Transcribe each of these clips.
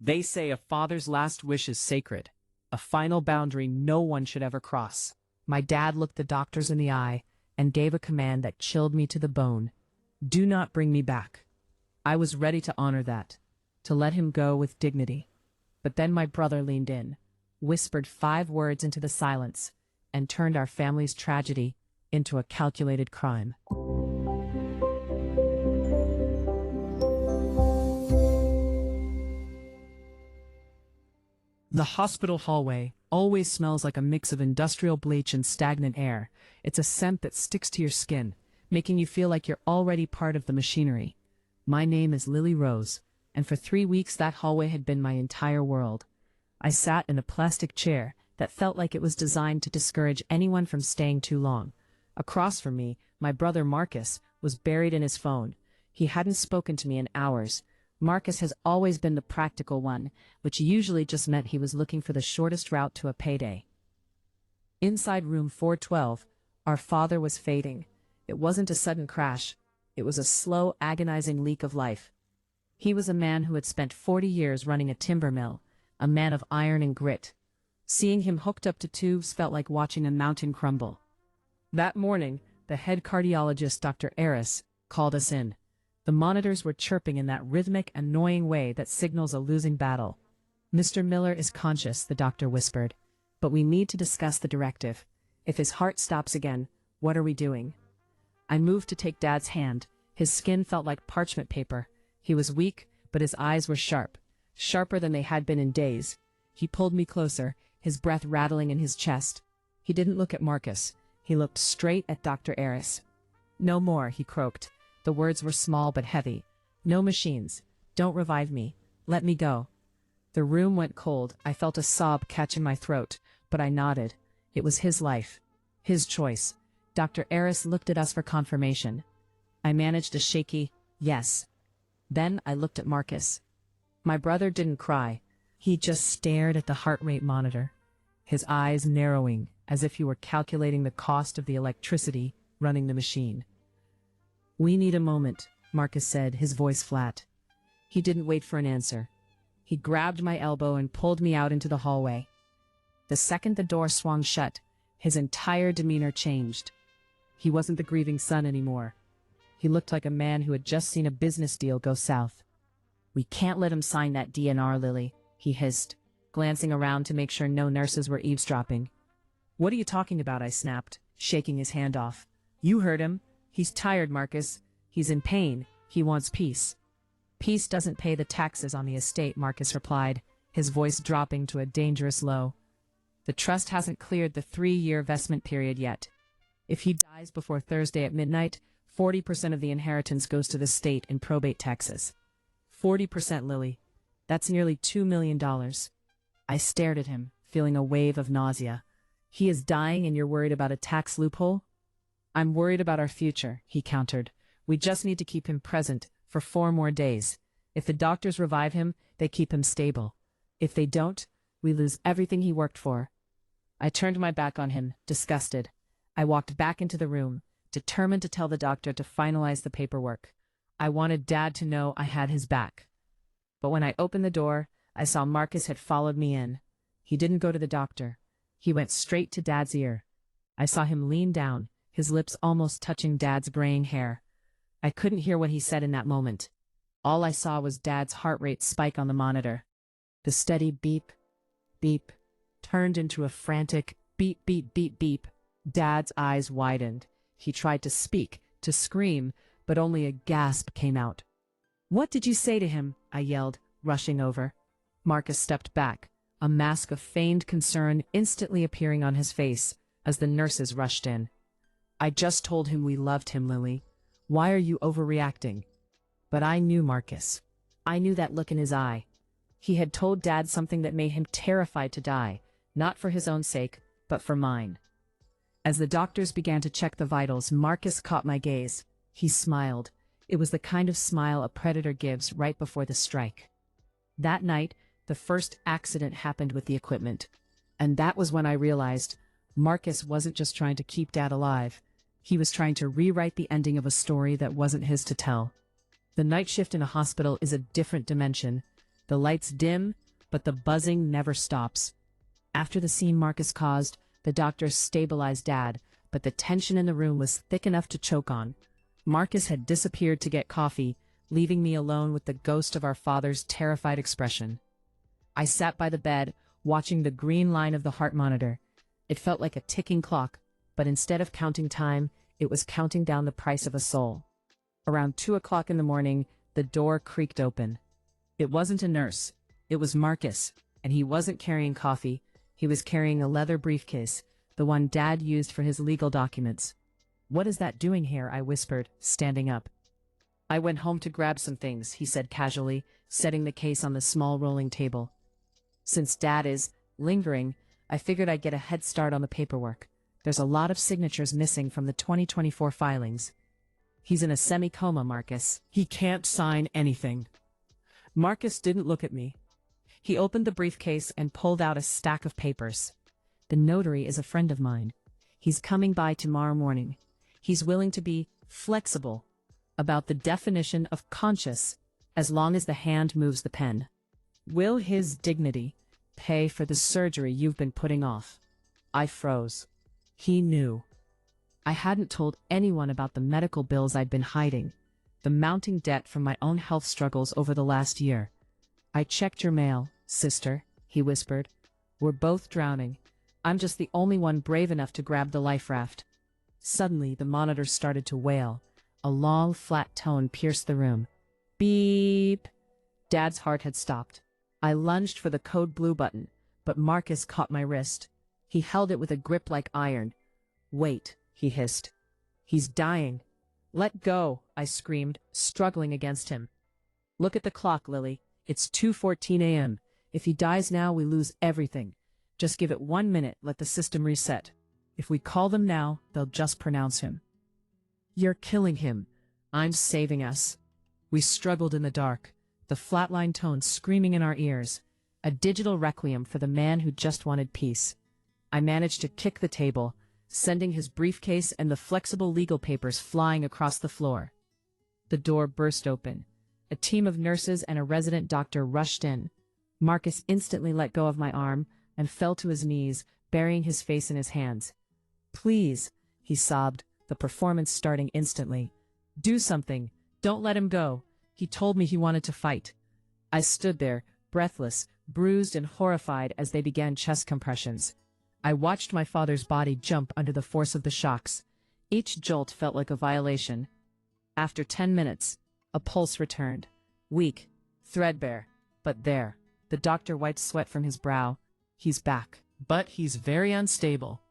They say a father's last wish is sacred, a final boundary no one should ever cross. My dad looked the doctors in the eye and gave a command that chilled me to the bone. Do not bring me back. I was ready to honor that, to let him go with dignity. But then my brother leaned in, whispered 5 words into the silence, and turned our family's tragedy into a calculated crime. The hospital hallway always smells like a mix of industrial bleach and stagnant air. It's a scent that sticks to your skin, making you feel like you're already part of the machinery. My name is Lily Rose, and for 3 weeks that hallway had been my entire world. I sat in a plastic chair that felt like it was designed to discourage anyone from staying too long. Across from me, my brother Marcus was buried in his phone. He hadn't spoken to me in hours. Marcus has always been the practical one, which usually just meant he was looking for the shortest route to a payday. Inside room 412, our father was fading. It wasn't a sudden crash. It was a slow, agonizing leak of life. He was a man who had spent 40 years running a timber mill, a man of iron and grit. Seeing him hooked up to tubes felt like watching a mountain crumble. That morning, the head cardiologist, Dr. Eris, called us in. The monitors were chirping in that rhythmic, annoying way that signals a losing battle. "Mr. Miller is conscious," the doctor whispered, "but we need to discuss the directive. If his heart stops again, what are we doing?" I moved to take Dad's hand. His skin felt like parchment paper. He was weak, but his eyes were sharp, sharper than they had been in days. He pulled me closer, his breath rattling in his chest. He didn't look at Marcus. He looked straight at Dr. Eris. "No more," he croaked. The words were small but heavy. "No machines. Don't revive me. Let me go." The room went cold. I felt a sob catch in my throat, but I nodded. It was his life, his choice. Dr. Eris looked at us for confirmation. I managed a shaky yes. Then I looked at Marcus. My brother didn't cry. He just stared at the heart rate monitor, his eyes narrowing as if he were calculating the cost of the electricity running the machine. "We need a moment," Marcus said, his voice flat. He didn't wait for an answer. He grabbed my elbow and pulled me out into the hallway. The second the door swung shut, his entire demeanor changed. He wasn't the grieving son anymore. He looked like a man who had just seen a business deal go south. "We can't let him sign that DNR, Lily," he hissed, glancing around to make sure no nurses were eavesdropping. "What are you talking about?" I snapped, shaking his hand off. "You heard him. He's tired, Marcus. He's in pain. He wants peace." "Peace doesn't pay the taxes on the estate," Marcus replied, his voice dropping to a dangerous low. "The trust hasn't cleared the 3-year vestment period yet. If he dies before Thursday at midnight, 40% of the inheritance goes to the state in probate taxes." 40%, Lily. That's nearly $2 million. I stared at him, feeling a wave of nausea. "He is dying and you're worried about a tax loophole?" "I'm worried about our future," he countered. "We just need to keep him present for 4 more days. If the doctors revive him, they keep him stable. If they don't, we lose everything he worked for." I turned my back on him, disgusted. I walked back into the room, determined to tell the doctor to finalize the paperwork. I wanted Dad to know I had his back. But when I opened the door, I saw Marcus had followed me in. He didn't go to the doctor. He went straight to Dad's ear. I saw him lean down, his lips almost touching Dad's graying hair. I couldn't hear what he said in that moment. All I saw was Dad's heart rate spike on the monitor. The steady beep, beep, turned into a frantic beep, beep, beep, beep. Dad's eyes widened. He tried to speak, to scream, but only a gasp came out. "What did you say to him?" I yelled, rushing over. Marcus stepped back, a mask of feigned concern instantly appearing on his face as the nurses rushed in. "I just told him we loved him, Lily. Why are you overreacting?" But I knew Marcus. I knew that look in his eye. He had told Dad something that made him terrified to die, not for his own sake, but for mine. As the doctors began to check the vitals, Marcus caught my gaze. He smiled. It was the kind of smile a predator gives right before the strike. That night, the first accident happened with the equipment. And that was when I realized Marcus wasn't just trying to keep Dad alive. He was trying to rewrite the ending of a story that wasn't his to tell. The night shift in a hospital is a different dimension. The lights dim, but the buzzing never stops. After the scene Marcus caused, the doctor stabilized Dad, but the tension in the room was thick enough to choke on. Marcus had disappeared to get coffee, leaving me alone with the ghost of our father's terrified expression. I sat by the bed, watching the green line of the heart monitor. It felt like a ticking clock, but instead of counting time, it was counting down the price of a soul. Around 2 o'clock in the morning, the door creaked open. It wasn't a nurse. It was Marcus, and he wasn't carrying coffee. He was carrying a leather briefcase, the one Dad used for his legal documents. "What is that doing here?" I whispered, standing up. "I went home to grab some things," he said casually, setting the case on the small rolling table. "Since Dad is lingering, I figured I'd get a head start on the paperwork. There's a lot of signatures missing from the 2024 filings." "He's in a semi-coma, Marcus. He can't sign anything." Marcus didn't look at me. He opened the briefcase and pulled out a stack of papers. "The notary is a friend of mine. He's coming by tomorrow morning. He's willing to be flexible about the definition of conscious, as long as the hand moves the pen. Will his dignity pay for the surgery you've been putting off?" I froze. He knew. I hadn't told anyone about the medical bills I'd been hiding, the mounting debt from my own health struggles over the last year. "I checked your mail, sister," he whispered. "We're both drowning. I'm just the only one brave enough to grab the life raft." Suddenly, the monitor started to wail. A long, flat tone pierced the room. Beep! Dad's heart had stopped. I lunged for the code blue button, but Marcus caught my wrist. He held it with a grip like iron. "Wait," he hissed. "He's dying." "Let go," I screamed, struggling against him. "Look at the clock, Lily. It's 2:14 a.m. If he dies now, we lose everything. Just give it 1 minute, let the system reset. If we call them now, they'll just pronounce him." "You're killing him. I'm saving us." We struggled in the dark, the flatline tone screaming in our ears, a digital requiem for the man who just wanted peace. I managed to kick the table, sending his briefcase and the flexible legal papers flying across the floor. The door burst open. A team of nurses and a resident doctor rushed in. Marcus instantly let go of my arm and fell to his knees, burying his face in his hands. "Please," he sobbed, the performance starting instantly. "Do something. Don't let him go. He told me he wanted to fight." I stood there, breathless, bruised and horrified as they began chest compressions. I watched my father's body jump under the force of the shocks. Each jolt felt like a violation. After 10 minutes, a pulse returned. Weak, threadbare, but there. The doctor wiped sweat from his brow. "He's back. But he's very unstable."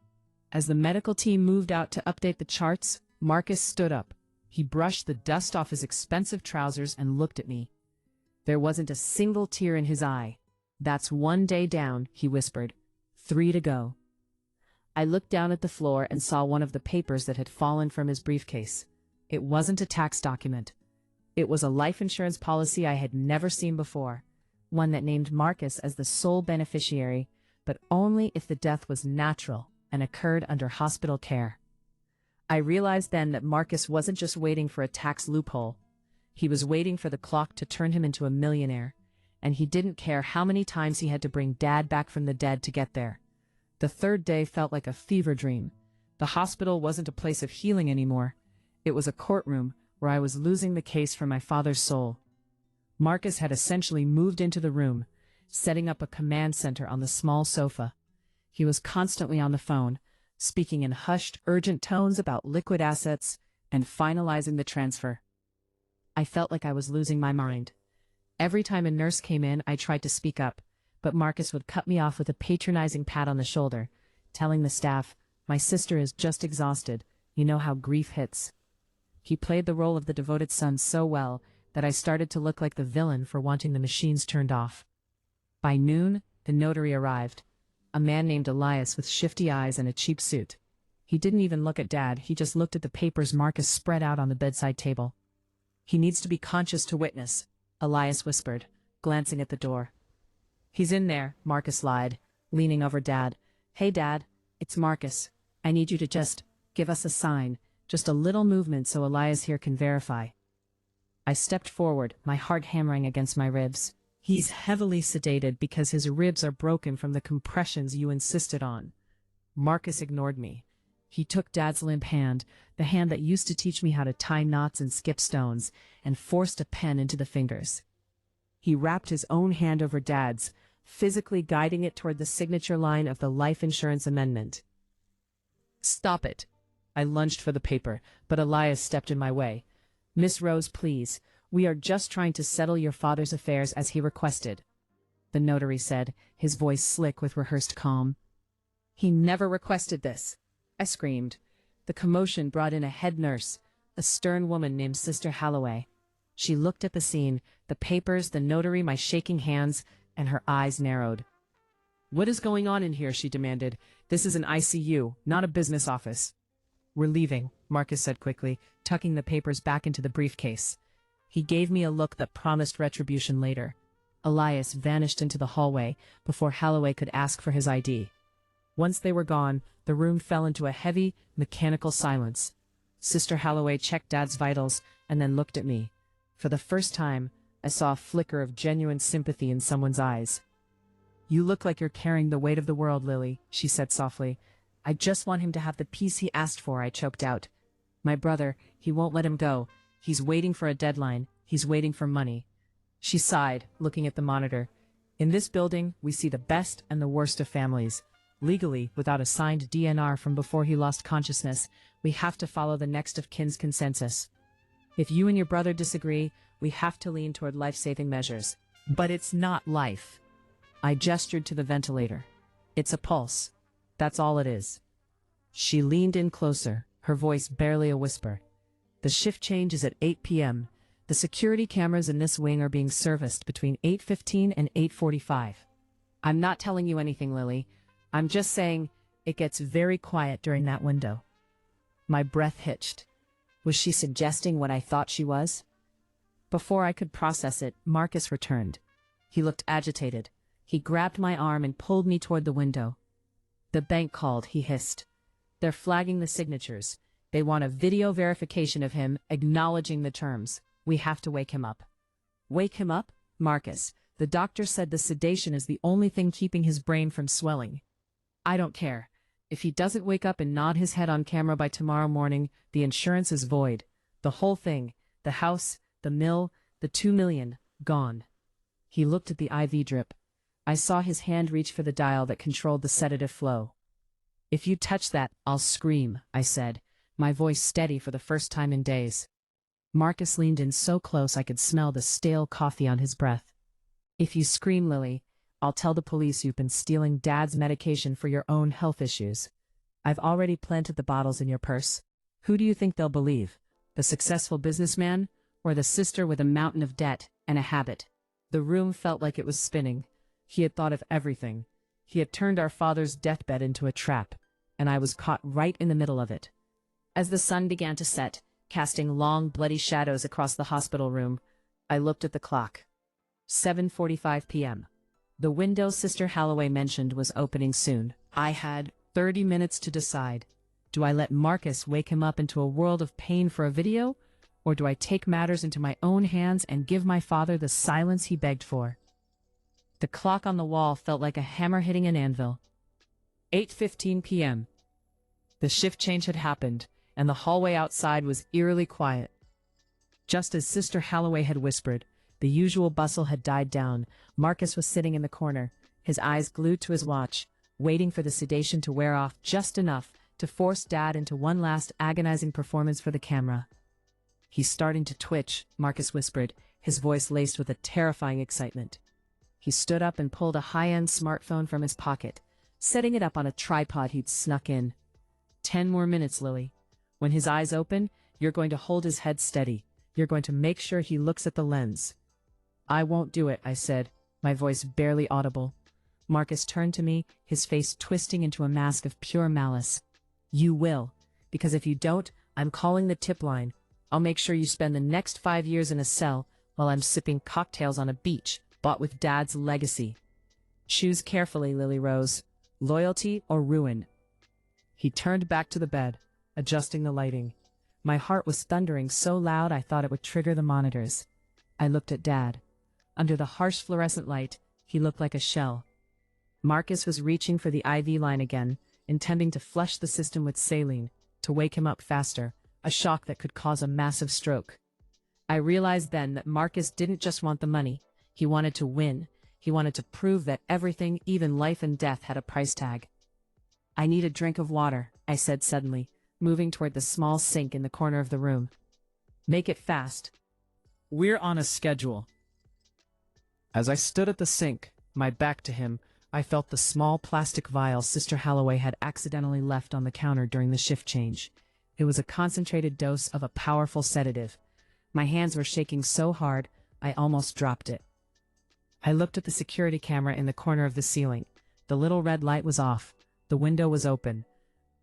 As the medical team moved out to update the charts, Marcus stood up. He brushed the dust off his expensive trousers and looked at me. There wasn't a single tear in his eye. "That's 1 day down," he whispered. 3 to go. I looked down at the floor and saw one of the papers that had fallen from his briefcase. It wasn't a tax document. It was a life insurance policy I had never seen before, one that named Marcus as the sole beneficiary, but only if the death was natural and occurred under hospital care. I realized then that Marcus wasn't just waiting for a tax loophole. He was waiting for the clock to turn him into a millionaire, and he didn't care how many times he had to bring Dad back from the dead to get there. The 3rd day felt like a fever dream. The hospital wasn't a place of healing anymore. It was a courtroom where I was losing the case for my father's soul. Marcus had essentially moved into the room, setting up a command center on the small sofa. He was constantly on the phone, speaking in hushed, urgent tones about liquid assets and finalizing the transfer. I felt like I was losing my mind. Every time a nurse came in, I tried to speak up, but Marcus would cut me off with a patronizing pat on the shoulder, telling the staff, "My sister is just exhausted. You know how grief hits." He played the role of the devoted son so well that I started to look like the villain for wanting the machines turned off. By noon, the notary arrived. A man named Elias with shifty eyes and a cheap suit. He didn't even look at Dad, he just looked at the papers Marcus spread out on the bedside table. "He needs to be conscious to witness," Elias whispered, glancing at the door. "He's in there," Marcus lied, leaning over Dad. "Hey Dad, it's Marcus. I need you to just give us a sign, just a little movement so Elias here can verify." I stepped forward, my heart hammering against my ribs. He's heavily sedated because his ribs are broken from the compressions you insisted on. Marcus ignored me. He took Dad's limp hand, the hand that used to teach me how to tie knots and skip stones, and forced a pen into the fingers. He wrapped his own hand over Dad's, physically guiding it toward the signature line of the life insurance amendment. "Stop it." I lunged for the paper, but Elias stepped in my way. "Miss Rose, please. We are just trying to settle your father's affairs as he requested," the notary said, his voice slick with rehearsed calm. "He never requested this," I screamed. The commotion brought in a head nurse, a stern woman named Sister Halloway. She looked at the scene, the papers, the notary, my shaking hands, and her eyes narrowed. "What is going on in here?" she demanded. "This is an ICU, not a business office." "We're leaving," Marcus said quickly, tucking the papers back into the briefcase. He gave me a look that promised retribution later. Elias vanished into the hallway before Halloway could ask for his ID. Once they were gone, the room fell into a heavy, mechanical silence. Sister Halloway checked Dad's vitals and then looked at me. For the first time, I saw a flicker of genuine sympathy in someone's eyes. "You look like you're carrying the weight of the world, Lily," she said softly. "I just want him to have the peace he asked for," I choked out. "My brother, he won't let him go. He's waiting for a deadline. He's waiting for money." She sighed, looking at the monitor. "In this building, we see the best and the worst of families. Legally, without a signed DNR from before he lost consciousness, we have to follow the next of kin's consensus. If you and your brother disagree, we have to lean toward life-saving measures. But it's not life." I gestured to the ventilator. "It's a pulse. That's all it is." She leaned in closer, her voice barely a whisper. "The shift change is at 8 p.m. The security cameras in this wing are being serviced between 8:15 and 8:45. I'm not telling you anything, Lily. I'm just saying it gets very quiet during that window." My breath hitched. Was she suggesting what I thought she was? Before I could process it, Marcus returned. He looked agitated. He grabbed my arm and pulled me toward the window. "The bank called," he hissed. "They're flagging the signatures. They want a video verification of him, acknowledging the terms. We have to wake him up." "Wake him up?" "Marcus, the doctor said the sedation is the only thing keeping his brain from swelling." "I don't care. If he doesn't wake up and nod his head on camera by tomorrow morning, the insurance is void. The whole thing, the house, the mill, the 2 million, gone." He looked at the IV drip. I saw his hand reach for the dial that controlled the sedative flow. "If you touch that, I'll scream," I said, my voice steady for the first time in days. Marcus leaned in so close I could smell the stale coffee on his breath. "If you scream, Lily, I'll tell the police you've been stealing Dad's medication for your own health issues. I've already planted the bottles in your purse. Who do you think they'll believe? The successful businessman, or the sister with a mountain of debt and a habit?" The room felt like it was spinning. He had thought of everything. He had turned our father's deathbed into a trap, and I was caught right in the middle of it. As the sun began to set, casting long, bloody shadows across the hospital room, I looked at the clock. 7:45 p.m. The window Sister Halloway mentioned was opening soon. I had 30 minutes to decide. Do I let Marcus wake him up into a world of pain for a video, or do I take matters into my own hands and give my father the silence he begged for? The clock on the wall felt like a hammer hitting an anvil. 8:15 p.m. The shift change had happened, and the hallway outside was eerily quiet. Just as Sister Halloway had whispered, the usual bustle had died down. Marcus was sitting in the corner, his eyes glued to his watch, waiting for the sedation to wear off just enough to force Dad into one last agonizing performance for the camera. "He's starting to twitch," Marcus whispered, his voice laced with a terrifying excitement. He stood up and pulled a high-end smartphone from his pocket, setting it up on a tripod he'd snuck in. 10 more minutes, Lily. When his eyes open, you're going to hold his head steady. You're going to make sure he looks at the lens." "I won't do it," I said, my voice barely audible. Marcus turned to me, his face twisting into a mask of pure malice. "You will, because if you don't, I'm calling the tip line. I'll make sure you spend the next 5 years in a cell while I'm sipping cocktails on a beach bought with Dad's legacy. Choose carefully, Lily Rose. Loyalty or ruin." He turned back to the bed, adjusting the lighting. My heart was thundering so loud I thought it would trigger the monitors. I looked at Dad. Under the harsh fluorescent light, he looked like a shell. Marcus was reaching for the IV line again, intending to flush the system with saline, to wake him up faster, a shock that could cause a massive stroke. I realized then that Marcus didn't just want the money, he wanted to win. He wanted to prove that everything, even life and death, had a price tag. "I need a drink of water," I said suddenly, moving toward the small sink in the corner of the room. "Make it fast." "We're on a schedule." As I stood at the sink, my back to him, I felt the small plastic vial Sister Halloway had accidentally left on the counter during the shift change. It was a concentrated dose of a powerful sedative. My hands were shaking so hard, I almost dropped it. I looked at the security camera in the corner of the ceiling. The little red light was off. The window was open.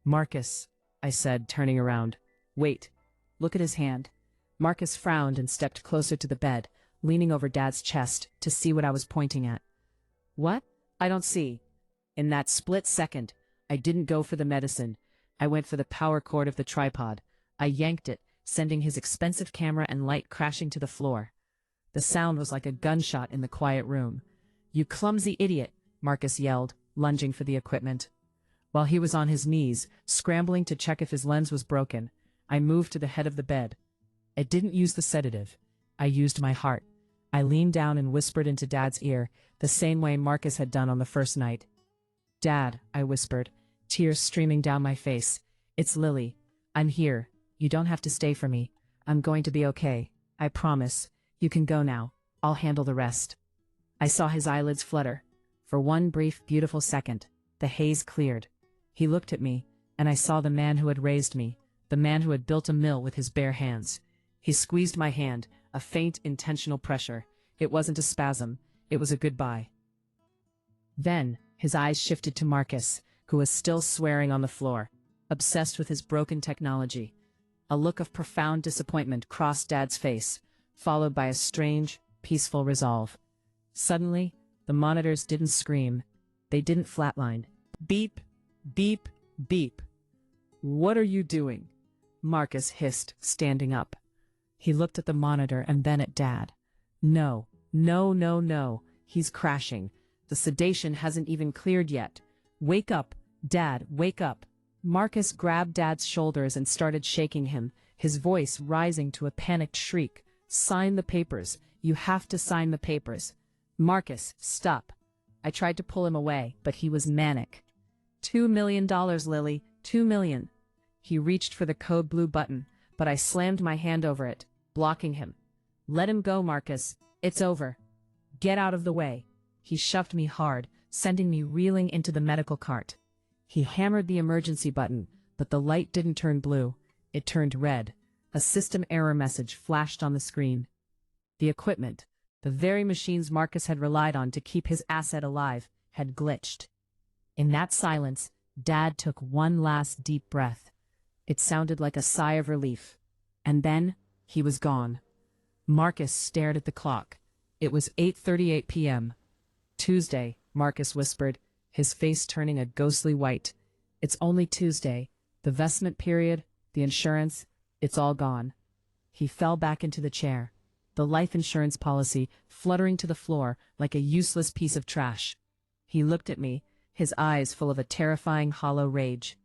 "Marcus," I said, turning around. "Wait. Look at his hand." Marcus frowned and stepped closer to the bed, leaning over Dad's chest to see what I was pointing at. "What? I don't see." In that split second, I didn't go for the medicine. I went for the power cord of the tripod. I yanked it, sending his expensive camera and light crashing to the floor. The sound was like a gunshot in the quiet room. "You clumsy idiot," Marcus yelled, lunging for the equipment. While he was on his knees, scrambling to check if his lens was broken, I moved to the head of the bed. I didn't use the sedative. I used my heart. I leaned down and whispered into Dad's ear, the same way Marcus had done on the first night. "Dad," I whispered, tears streaming down my face. "It's Lily. I'm here. You don't have to stay for me. I'm going to be okay. I promise. You can go now. I'll handle the rest." I saw his eyelids flutter. For one brief, beautiful second, the haze cleared. He looked at me, and I saw the man who had raised me, the man who had built a mill with his bare hands. He squeezed my hand, a faint, intentional pressure. It wasn't a spasm. It was a goodbye. Then, his eyes shifted to Marcus, who was still swearing on the floor, obsessed with his broken technology. A look of profound disappointment crossed Dad's face, followed by a strange, peaceful resolve. Suddenly, the monitors didn't scream. They didn't flatline. "Beep, beep, beep." "What are you doing?" Marcus hissed, standing up. He looked at the monitor and then at Dad. "No, no, no, no. He's crashing. The sedation hasn't even cleared yet. Wake up, Dad, wake up." Marcus grabbed Dad's shoulders and started shaking him, his voice rising to a panicked shriek. "Sign the papers. You have to sign the papers." "Marcus, stop." I tried to pull him away, but he was manic. $2 million, Lily, $2 million. He reached for the code blue button, but I slammed my hand over it, blocking him. "Let him go, Marcus. It's over. Get out of the way." He shoved me hard, sending me reeling into the medical cart. He hammered the emergency button, but the light didn't turn blue. It turned red. A system error message flashed on the screen. The equipment, the very machines Marcus had relied on to keep his asset alive, had glitched. In that silence, Dad took one last deep breath. It sounded like a sigh of relief. And then, he was gone. Marcus stared at the clock. It was 8:38 p.m. "Tuesday," Marcus whispered, his face turning a ghostly white. "It's only Tuesday. The vestment period, the insurance, it's all gone." He fell back into the chair, the life insurance policy fluttering to the floor like a useless piece of trash. He looked at me, his eyes full of a terrifying, hollow rage.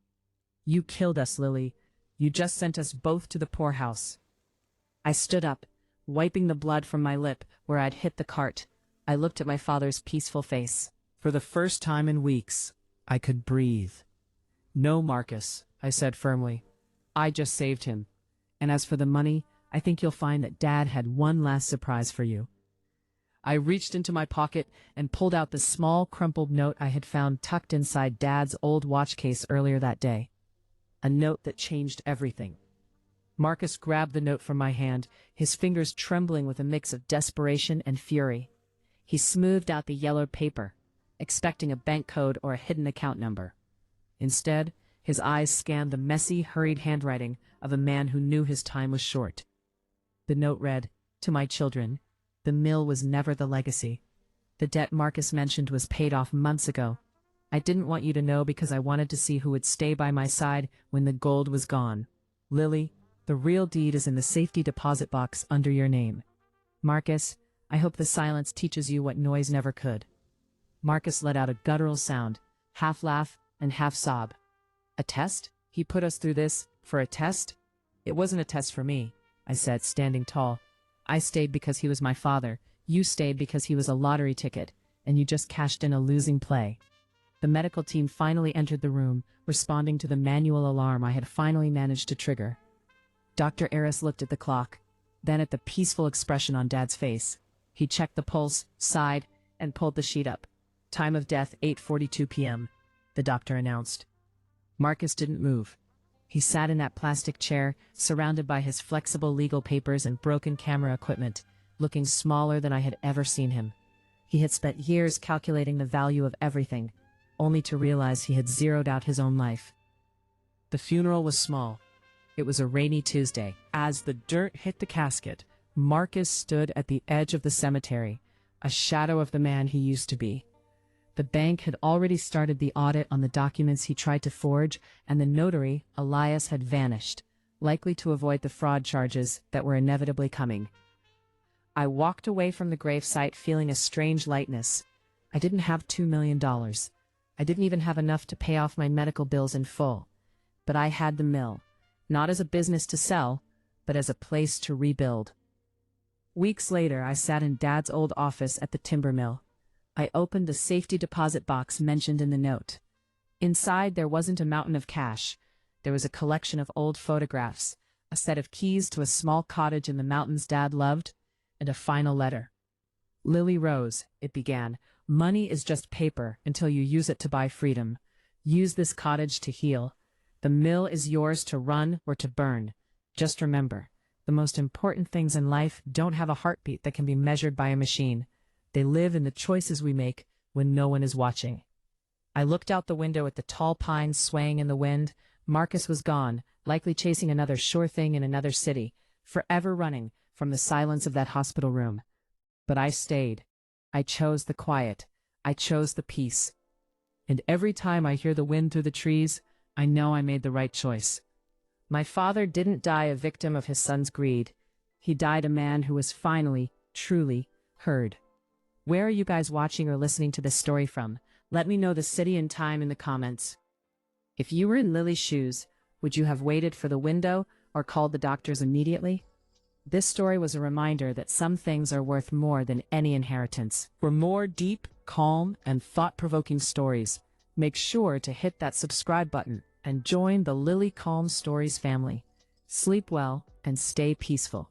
"You killed us, Lily. You just sent us both to the poorhouse." I stood up, wiping the blood from my lip where I'd hit the cart. I looked at my father's peaceful face. For the first time in weeks, I could breathe. "No, Marcus," I said firmly. "I just saved him. And as for the money, I think you'll find that Dad had one last surprise for you." I reached into my pocket and pulled out the small, crumpled note I had found tucked inside Dad's old watch case earlier that day. A note that changed everything. Marcus grabbed the note from my hand, his fingers trembling with a mix of desperation and fury. He smoothed out the yellowed paper, expecting a bank code or a hidden account number. Instead, his eyes scanned the messy, hurried handwriting of a man who knew his time was short. The note read, "To my children, the mill was never the legacy. The debt Marcus mentioned was paid off months ago. I didn't want you to know because I wanted to see who would stay by my side when the gold was gone. Lily, the real deed is in the safety deposit box under your name. Marcus, I hope the silence teaches you what noise never could. Marcus let out a guttural sound, half laugh and half sob. A test? He put us through this for a test? It wasn't a test for me, I said, standing tall. I stayed because he was my father. You stayed because he was a lottery ticket, and you just cashed in a losing play. The medical team finally entered the room, responding to the manual alarm I had finally managed to trigger. Dr. Eris looked at the clock, then at the peaceful expression on Dad's face. He checked the pulse, sighed, and pulled the sheet up. Time of death 8:42 p.m., the doctor announced. Marcus didn't move. He sat in that plastic chair, surrounded by his flexible legal papers and broken camera equipment, looking smaller than I had ever seen him. He had spent years calculating the value of everything, only to realize he had zeroed out his own life. The funeral was small. It was a rainy Tuesday. As the dirt hit the casket, Marcus stood at the edge of the cemetery, a shadow of the man he used to be. The bank had already started the audit on the documents he tried to forge, and the notary, Elias, had vanished, likely to avoid the fraud charges that were inevitably coming. I walked away from the gravesite feeling a strange lightness. I didn't have $2 million. I didn't even have enough to pay off my medical bills in full. But I had the mill, not as a business to sell, but as a place to rebuild. Weeks later, I sat in Dad's old office at the timber mill. I opened the safety deposit box mentioned in the note. Inside, there wasn't a mountain of cash. There was a collection of old photographs, a set of keys to a small cottage in the mountains Dad loved, and a final letter. Lily Rose, it began, money is just paper until you use it to buy freedom. Use this cottage to heal. The mill is yours to run or to burn. Just remember, the most important things in life don't have a heartbeat that can be measured by a machine. They live in the choices we make when no one is watching. I looked out the window at the tall pines swaying in the wind. Marcus was gone, likely chasing another sure thing in another city, forever running from the silence of that hospital room. But I stayed. I chose the quiet. I chose the peace. And every time I hear the wind through the trees, I know I made the right choice. My father didn't die a victim of his son's greed. He died a man who was finally, truly, heard. Where are you guys watching or listening to this story from? Let me know the city and time in the comments. If you were in Lily's shoes, would you have waited for the window or called the doctors immediately? This story was a reminder that some things are worth more than any inheritance. For more deep, calm, and thought-provoking stories, make sure to hit that subscribe button and join the Lily Calm Stories family. Sleep well and stay peaceful.